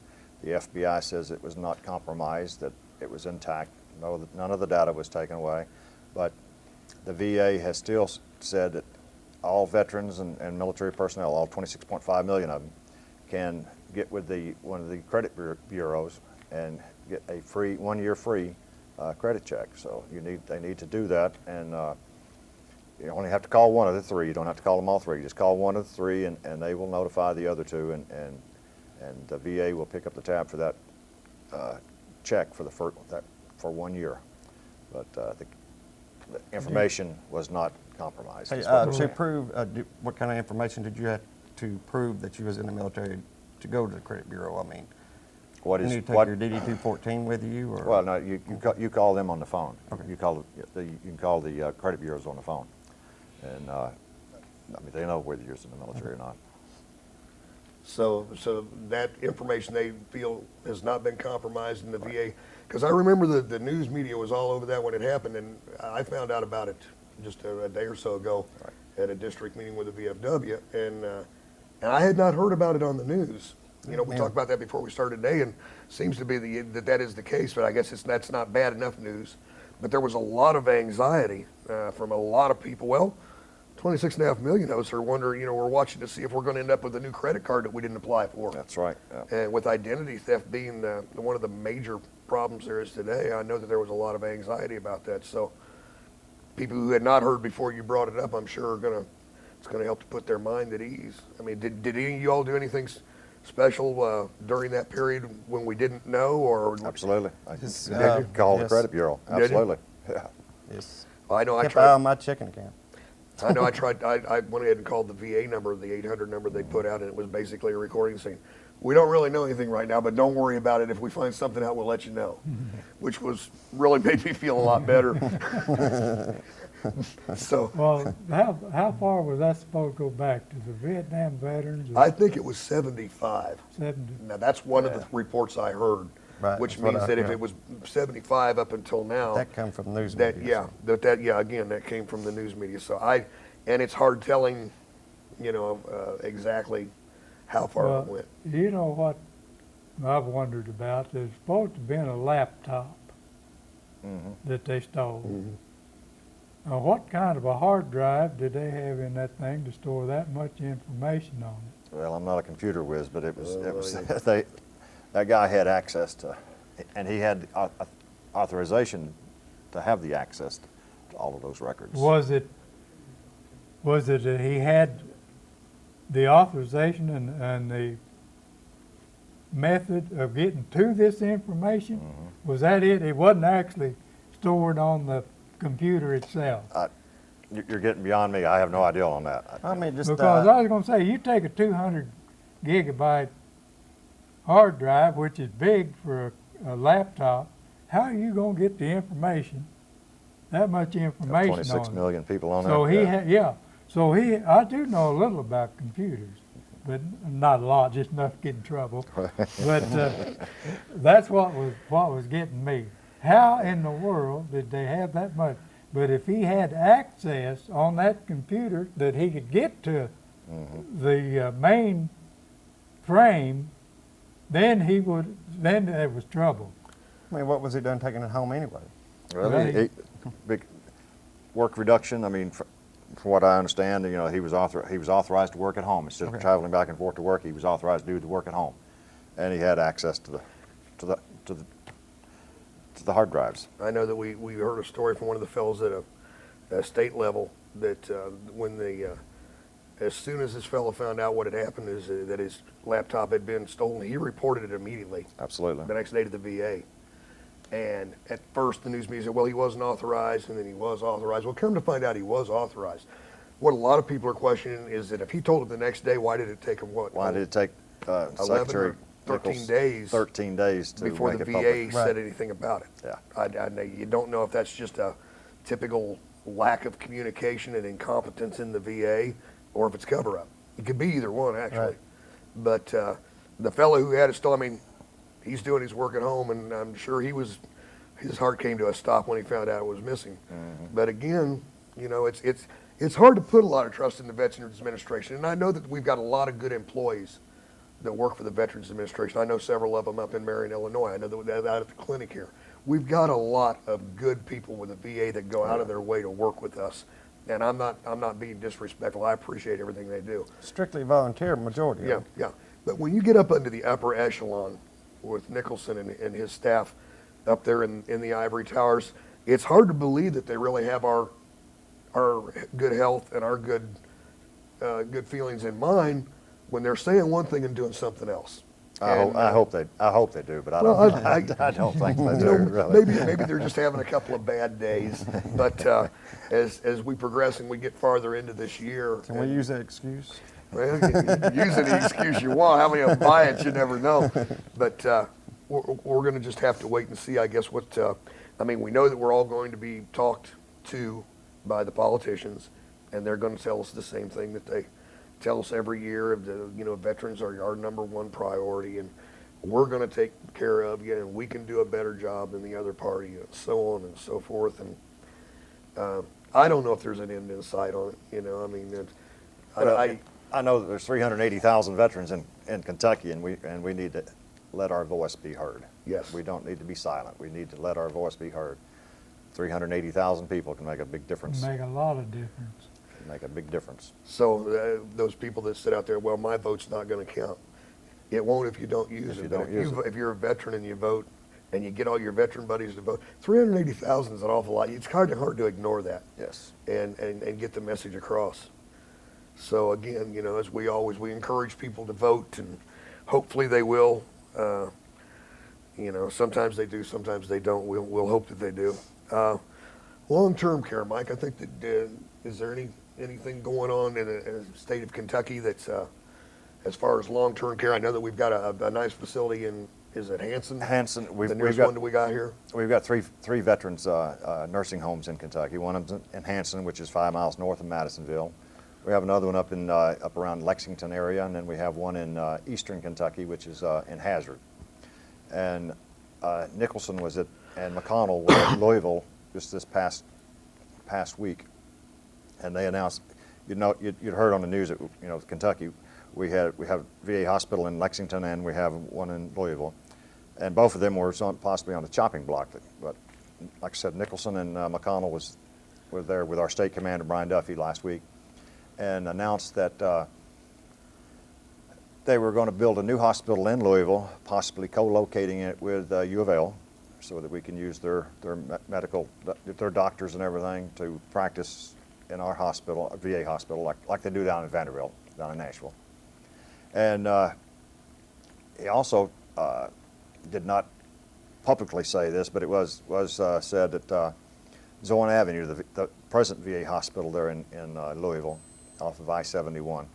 The FBI says it was not compromised, that it was intact. None of the data was taken away, but the VA has still said that all veterans and military personnel, all 26.5 million of them, can get with one of the credit bureaus and get a free 1 year free credit check. So they need to do that, and you only have to call one of the three. You don't have to call them all three. You just call one of the three, and they will notify the other two, and the VA will pick up the tab for that check for 1 year. But the information was not compromised. Hey, is what to prove, what kind of information did you have to prove that you was in the military to go to the credit bureau? I mean, What you is need to take your DD-214 with you, or? Well, no, you call them on the phone. Okay. You can call the credit bureaus on the phone, and I mean they know whether you're in the military or not. So that information they feel has not been compromised in the VA, because I remember the news media was all over that when it happened, and I found out about it just a day or so ago at a district meeting with the VFW, and I had not heard about it on the news. You know, we talked about that before we started today, and seems to be that is the case, but I guess that's not bad enough news. But there was a lot of anxiety from a lot of people. Well, 26.5 million of us are wondering, you know, we're watching to see if we're going to end up with a new credit card that we didn't apply for. That's right. Yeah. And with identity theft being one of the major problems there is today, I know that there was a lot of anxiety about that. So people who had not heard before you brought it up, I'm sure it's going to help to put their mind at ease. I mean, did any of you all do anything special during that period when we didn't know, or? Absolutely. I Yes, call the yes. credit bureau. Did you? Absolutely. Yeah. Yes. I know I Kept an eye tried. on my checking account. I know I tried. I went ahead and called the VA number, the 800 number they put out, and it was basically a recording saying, "We don't really know anything right now, but don't worry about it. If we find something out, we'll let you know," which was really made me feel a lot better. So Well, how far was that supposed to go back, to the Vietnam veterans? or I think it was 75. 70? Now that's one of the reports I heard, Right, which that's what means I- that if yeah. it was 75 up until now, That come from the news that media. again that came from the news media. So and it's hard telling, you know, exactly how far Well, it went. you know what I've wondered about? There's supposed to have been a laptop that they stole. Now, what kind of a hard drive did they have in that thing to store that much information on it? Well, I'm not a computer whiz, but it was Well, that guy had access to, and he had authorization to have the access to all of those records. Was it that he had the authorization and the method of getting to this information? Was that it? It wasn't actually stored on the computer itself? You're getting beyond me. I have no idea on that. I mean, just Because I was going to say, you take a 200 gigabyte hard drive, which is big for a laptop, how are you going to get the information, that much information 26 on million people on So there. I do know a little about computers, but not a lot, just enough to get in trouble. But that's what was getting me. how in the world did they have that much? But if he had access on that computer that he could get to the main frame, then there was trouble. I mean, what was he done taking it home anyway? Well, Right. big work reduction. I mean, from what I understand, you know, he was authorized to work at home instead of traveling back and forth to work. He was authorized to do the work at home, and he had access to the hard drives. I know that we heard a story from one of the fellows at a state level that when as soon as this fellow found out what had happened is that his laptop had been stolen, he reported it immediately Absolutely. the next day to the VA. And at first the news media said, well, he wasn't authorized, and then he was authorized. Well, come to find out he was authorized. What a lot of people are questioning is that if he told him the next day, why did it take him Why did it take 11 Secretary or 13 Nichols days 13 days to before make the it VA public? said anything about it? Yeah. I know you don't know if that's just a typical lack of communication and incompetence in the VA, or if it's cover up. It could be either one, actually. Right. But the fellow who had it stolen, I mean, he's doing his work at home, and I'm sure his heart came to a stop when he found out it was missing. But again, you know, it's hard to put a lot of trust in the Veterans Administration, and I know that we've got a lot of good employees that work for the Veterans Administration. I know several of them up in Marion, Illinois. I know that they're out at the clinic here. We've got a lot of good people with the VA that go out of their way to work with us, and I'm not being disrespectful. I appreciate everything they do. Strictly volunteer majority of Yeah, them. yeah. But when you get up into the upper echelon with Nicholson and his staff up there in the ivory towers, it's hard to believe that they really have our good health and our good feelings in mind when they're saying one thing and doing something else. I hope they do, but I Well, don't. I- I don't think they You do. know, Really. maybe they're just having a couple of bad days. But as we progress and we get farther into this year, Can we use that excuse? well, you can use any excuse you want. How many of them buy it, you never know. But we're going to just have to wait and see, I guess, what, I mean, we know that we're all going to be talked to by the politicians, and they're going to tell us the same thing that they tell us every year of veterans are our number one priority, and we're going to take care of you, and we can do a better job than the other party, and so on and so forth. And I don't know if there's an end in sight on it. You know, I mean, I know that there's 380,000 veterans in Kentucky, and we need to let our voice be heard. Yes. We don't need to be silent. We need to let our voice be heard. 380,000 people can make a big difference. Make a lot of difference. Make a big difference. So those people that sit out there, well, my vote's not going to count. It won't if you don't use it. But if you're a veteran and you vote, and you get all your veteran buddies to vote, 380,000 is an awful lot. It's hard to ignore that. Yes. And get the message across. So again, you know, as we encourage people to vote, and hopefully they will. You know, sometimes they do, sometimes they don't. We'll hope that they do. Long-term care, Mike. I think that is there anything going on in the state of Kentucky that's as far as long-term care? I know that we've got a nice facility in, is it Hanson? Hanson, The nearest one that we got here? We've got three veterans nursing homes in Kentucky. One of them's in Hanson, which is 5 miles north of Madisonville. We have another one up around Lexington area, and then we have one in eastern Kentucky, which is in Hazard. And Nicholson was and McConnell was at Louisville just this past week, and they announced, you'd heard on the news that, you know, Kentucky, we have VA hospital in Lexington and we have one in Louisville, and both of them were possibly on the chopping block. But like I said, Nicholson and McConnell were there with our state commander Brian Duffy last week, and announced that they were going to build a new hospital in Louisville, possibly co-locating it with U of L, so that we can use their doctors and everything to practice in our hospital, a VA hospital, like they do down in Vanderbilt, down in Nashville. And he also did not publicly say this, but it was said that Zoan Avenue, the present VA hospital there in Louisville, off of I-71,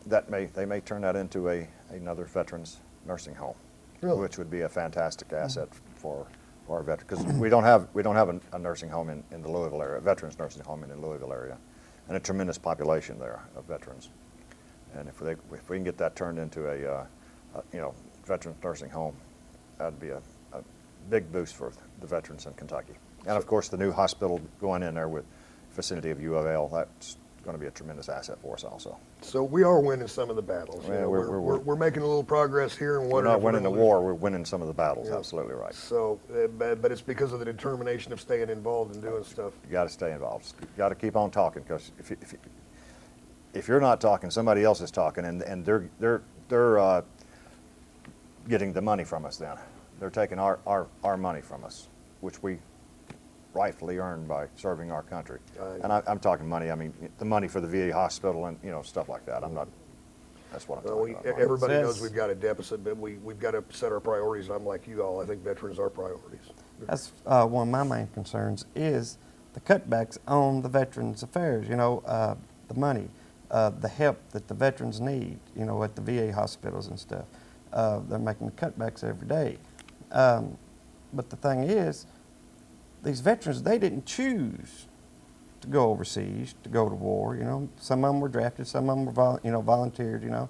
they may turn that into another veterans nursing home, Really? which would be a fantastic asset for our veterans, because we don't have a nursing home in the Louisville area, a veterans nursing home in the Louisville area, and a tremendous population there of veterans. And if we can get that turned into a veterans nursing home, that'd be a big boost for the veterans in Kentucky. And of course, the new hospital going in there with vicinity of U of L, that's going to be a tremendous asset for us also. So we are winning some of the battles. You Yeah, know, we're- we're making a little progress here, and We're not winning the lose. war, we're winning some of the battles, Yeah. absolutely right. So, but it's because of the determination of staying involved and doing stuff. You got to stay involved. You got to keep on talking, because if you're not talking, somebody else is talking, and they're getting the money from us. Then they're taking our money from us, which we rightfully earned by serving our country. Right. And I'm talking money. I mean the money for the VA hospital and stuff like that. I'm not. That's what I'm Well, talking about. everybody Yes. knows we've got a deficit, but we've got to set our priorities. I'm like you all. I think veterans are priorities. That's one of my main concerns is the cutbacks on the Veterans Affairs, the money, the help that the veterans need, at the VA hospitals and stuff. They're making cutbacks every day. But the thing is, these veterans, they didn't choose to go overseas, to go to war, Some of them were drafted, some of them were volunteered,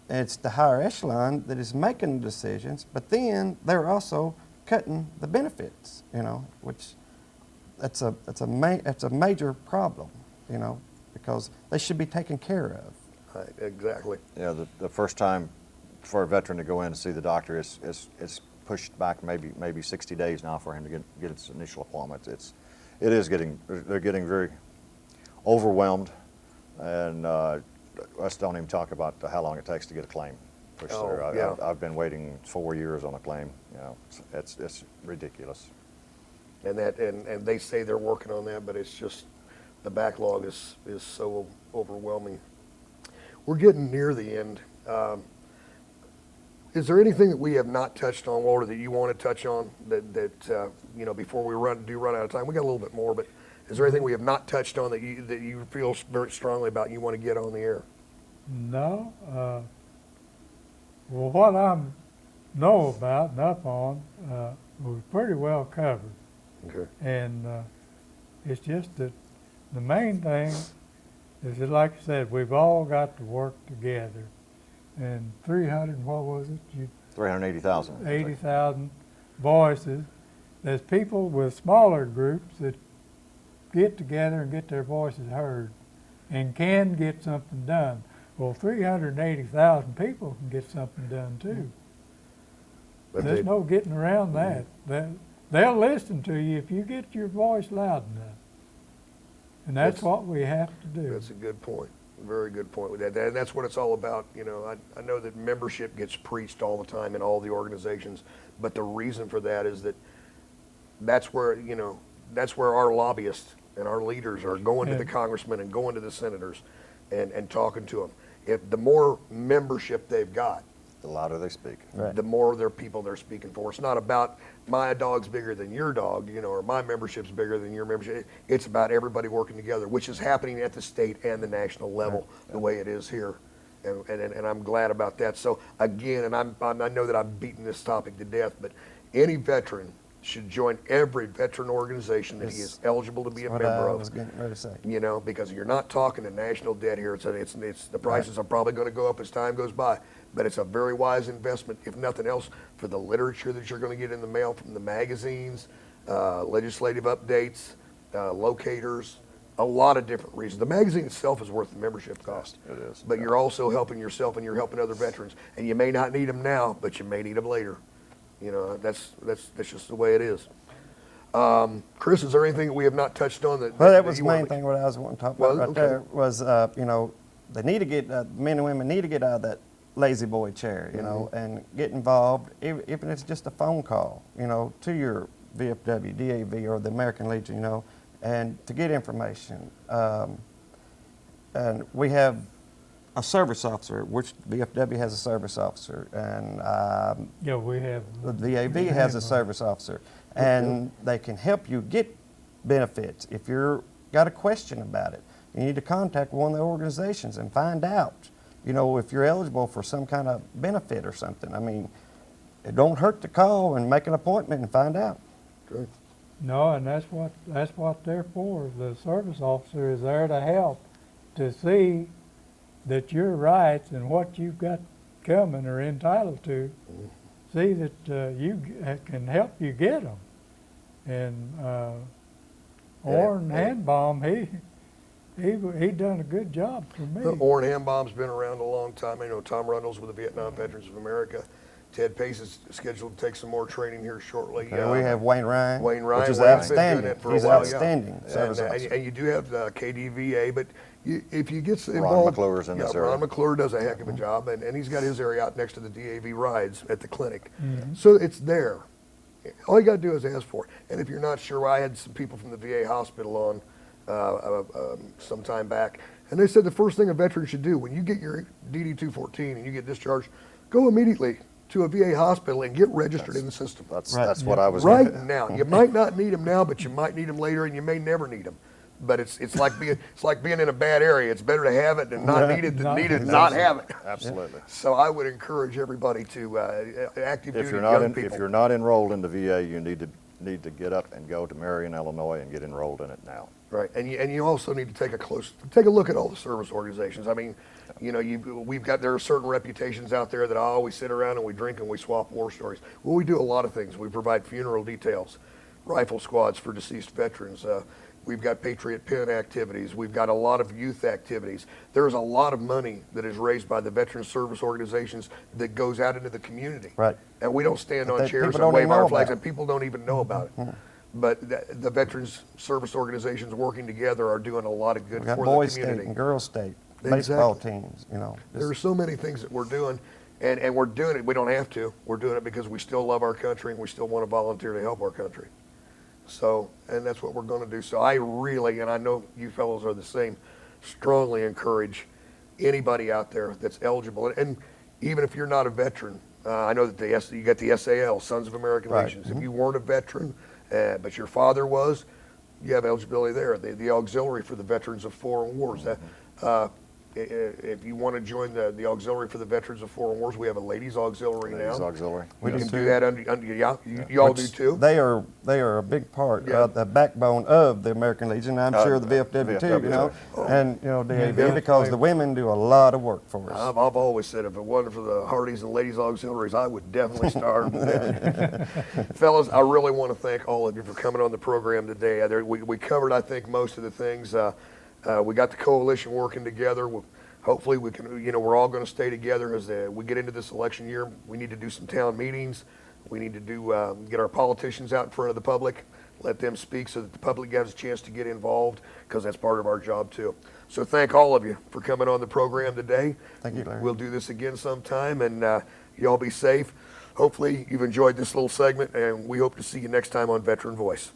It's the higher echelon that is making the decisions, but then they're also cutting the benefits, which that's a major problem, because they should be taken care of. Right, exactly. Yeah, the first time for a veteran to go in and see the doctor is pushed back maybe 60 days now for him to get his initial appointment. They're getting very overwhelmed, and us don't even talk about how long it takes to get a claim pushed Oh, through. yeah. I've been waiting 4 years on a claim. It's ridiculous. And they say they're working on that, but it's just the backlog is so overwhelming. We're getting near the end. Is there anything that we have not touched on, Walter, that you want to touch on that before we run out of time? We got a little bit more, but is there anything we have not touched on that you feel very strongly about and you want to get on the air? No. Well, what I know about and up on was pretty well covered. Okay. And it's just that the main thing is that, like I said, we've all got to work together. And 300, what was it? 380,000. 80,000 voices. There's people with smaller groups that get together and get their voices heard and can get something done. Well, 380,000 people can get something done too. But There's no getting around that. They'll listen to you if you get your voice loud enough. And that's what we have to do. That's a good point. Very good point with that. And that's what it's all about. I know that membership gets preached all the time in all the organizations, but the reason for that is that's where our lobbyists and our leaders are going to the congressmen and going to the senators and talking to them. If the more membership they've got, The louder they speak. Right. the more their people they're speaking for. It's not about my dog's bigger than your dog, or my membership's bigger than your membership. It's about everybody working together, which is happening at the state and the national level, the way it is here. And I'm glad about that. So again, and I know that I'm beating this topic to death, but any veteran should join every veteran organization that he is eligible to be a What member I of. was getting ready to say. Because you're not talking to national debt here. It's the prices are probably going to go up as time goes by, but it's a very wise investment, if nothing else, for the literature that you're going to get in the mail from the magazines, legislative updates, locators, a lot of different reasons. The magazine itself is worth the membership cost. It is. But you're also helping yourself and you're helping other veterans, and you may not need them now, but you may need them later. That's just the way it is. Chris, is there anything that we have not touched on that? Well, that was you the want main to- thing what I was wanting to talk Well, about right okay. there was, they need to get, men and women need to get out of that lazy boy chair, and get involved, even if it's just a phone call, to your VFW, DAV, or the American Legion, and to get information. And we have a service officer, which VFW has a service officer, and Yeah, we have. the VAV has a service officer, and they can help you get benefits. If you're got a question about it, you need to contact one of the organizations and find out, if you're eligible for some kind of benefit or something. I mean, it don't hurt to call and make an appointment and find out. Good. No, and that's what they're for. The service officer is there to help, to see that your rights and what you've got coming or entitled to see that can help you get them. And Orrin Handbaum, he done a good job for me. Orrin Handbaum's been around a long time. I know Tom Rundles with the Vietnam Veterans of America. Ted Pace is scheduled to take some more training here shortly. And we have Wayne Ryan, Wayne Ryan, which is Wayne's been doing outstanding. it for a He's while, yeah. outstanding. And you do have KDVA, but if you get Ron involved, McClugh's in this area. Ron McClughh does a heck of a job, and he's got his area out next to the DAV rides at the clinic. So it's there. All you got to do is ask for it. And if you're not sure, I had some people from the VA hospital on some time back, and they said the first thing a veteran should do when you get your DD-214 and you get discharged, go immediately to a VA hospital and get registered in the system. That's what I was Right now. You might not need them now, but you might need them later, and you may never need them. But it's like being in a bad area. It's better to have it and not need it than need it and not have it. Absolutely. So I would encourage everybody to active duty If young people. if you're not enrolled in the VA, you need to get up and go to Marion, Illinois, and get enrolled in it now. Right, and you also need to take a look at all the service organizations. I mean, there are certain reputations out there that I always sit around and we drink and we swap war stories. Well, we do a lot of things. We provide funeral details, rifle squads for deceased veterans. We've got Patriot Pen activities. We've got a lot of youth activities. There's a lot of money that is raised by the veteran service organizations that goes out into the community. Right. And we don't stand on chairs people and don't wave even our know flags, about and people don't even know about it. But the veterans service organizations working together are doing a lot of good We got for Boys the State community. and Girls State, Exactly. baseball teams, There are so many things that we're doing, and we're doing it. We don't have to. We're doing it because we still love our country and we still want to volunteer to help our country. So, and that's what we're going to do. So I really, and I know you fellows are the same, strongly encourage anybody out there that's eligible. And even if you're not a veteran, I know that you got the SAL, Sons of American Right. Legions. If you weren't a veteran, but your father was, you have eligibility there. The auxiliary for the veterans of foreign wars. If you want to join the auxiliary for the veterans of foreign wars, we have a ladies auxiliary Ladies now. auxiliary. We You do can too. do that under you all do too. They are a big part, Yeah. the backbone of the American Legion. I'm sure the VFW too, and DAV, Yeah. because the women do a lot of work for us. I've always said if it wasn't for the Hardys and ladies auxiliaries, I would definitely start. Fellas, I really want to thank all of you for coming on the program today. We covered, I think, most of the things. We got the coalition working together. Hopefully we can, we're all going to stay together as we get into this election year. We need to do some town meetings. We need to get our politicians out in front of the public, let them speak so that the public has a chance to get involved, because that's part of our job too. So thank all of you for coming on the program today. Thank you, Larry. We'll do this again sometime, and you all be safe. Hopefully you've enjoyed this little segment, and we hope to see you next time on Veteran Voice.